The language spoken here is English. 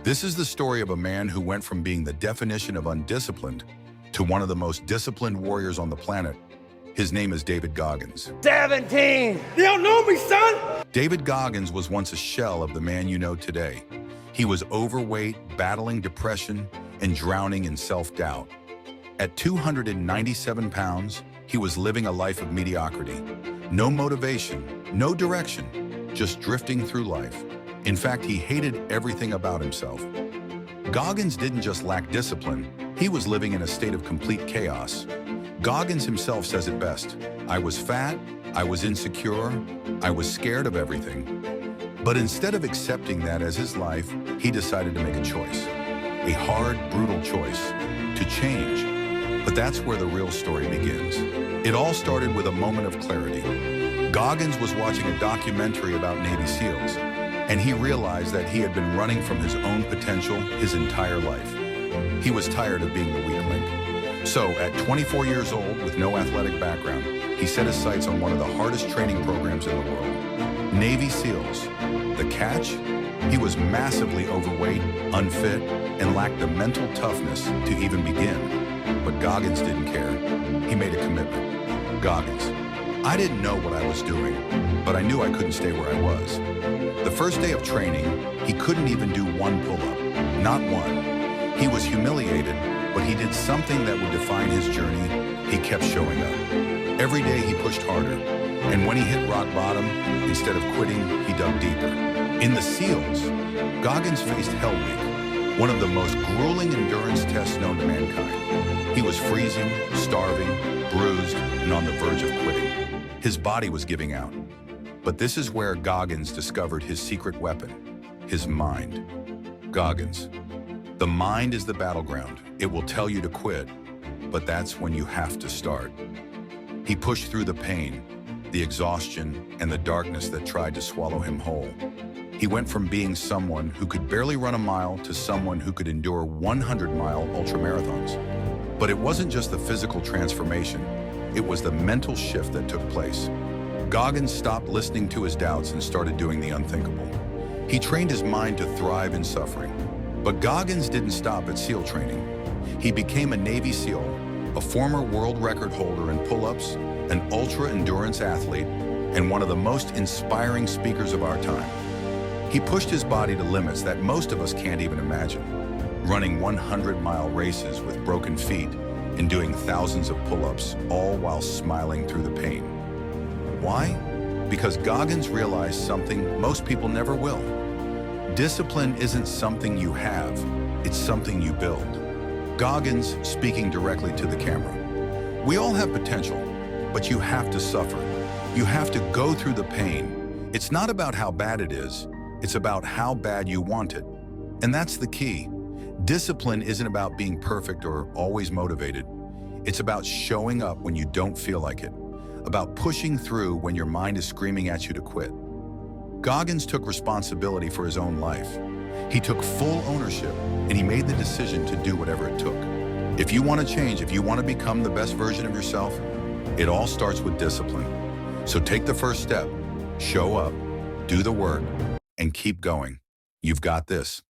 This is the story of a man who went from being the definition of undisciplined to one of the most disciplined warriors on the planet. His name is David Goggins. 17! You don't know me, son! David Goggins was once a shell of the man you know today. He was overweight, battling depression, and drowning in self-doubt. At 297 pounds, he was living a life of mediocrity. No motivation, no direction, just drifting through life. In fact, he hated everything about himself. Goggins didn't just lack discipline, he was living in a state of complete chaos. Goggins himself says it best: "I was fat, I was insecure, I was scared of everything." But instead of accepting that as his life, he decided to make a choice. A hard, brutal choice to change. But that's where the real story begins. It all started with a moment of clarity. Goggins was watching a documentary about Navy SEALs, and he realized that he had been running from his own potential his entire life. He was tired of being the weak link. So, at 24 years old, with no athletic background, he set his sights on one of the hardest training programs in the world. Navy SEALs. The catch? He was massively overweight, unfit, and lacked the mental toughness to even begin. But Goggins didn't care. He made a commitment. Goggins: "I didn't know what I was doing, but I knew I couldn't stay where I was." The first day of training, he couldn't even do one pull-up. Not one. He was humiliated, but he did something that would define his journey. He kept showing up. Every day he pushed harder, and when he hit rock bottom, instead of quitting, he dug deeper. In the SEALs, Goggins faced Hell Week, one of the most grueling endurance tests known to mankind. He was freezing, starving, bruised, and on the verge of quitting. His body was giving out. But this is where Goggins discovered his secret weapon: his mind. Goggins: "The mind is the battleground. It will tell you to quit, but that's when you have to start." He pushed through the pain, the exhaustion, and the darkness that tried to swallow him whole. He went from being someone who could barely run a mile to someone who could endure 100-mile ultramarathons. But it wasn't just the physical transformation, it was the mental shift that took place. Goggins stopped listening to his doubts and started doing the unthinkable. He trained his mind to thrive in suffering. But Goggins didn't stop at SEAL training. He became a Navy SEAL, a former world record holder in pull-ups, an ultra-endurance athlete, and one of the most inspiring speakers of our time. He pushed his body to limits that most of us can't even imagine, running 100-mile races with broken feet and doing thousands of pull-ups, all while smiling through the pain. Why? Because Goggins realized something most people never will. Discipline isn't something you have, it's something you build. Goggins speaking directly to the camera: "We all have potential, but you have to suffer. You have to go through the pain. It's not about how bad it is, it's about how bad you want it." And that's the key. Discipline isn't about being perfect or always motivated. It's about showing up when you don't feel like it, about pushing through when your mind is screaming at you to quit. Goggins took responsibility for his own life. He took full ownership, and he made the decision to do whatever it took. If you want to change, if you want to become the best version of yourself, it all starts with discipline. So take the first step, show up, do the work, and keep going. You've got this.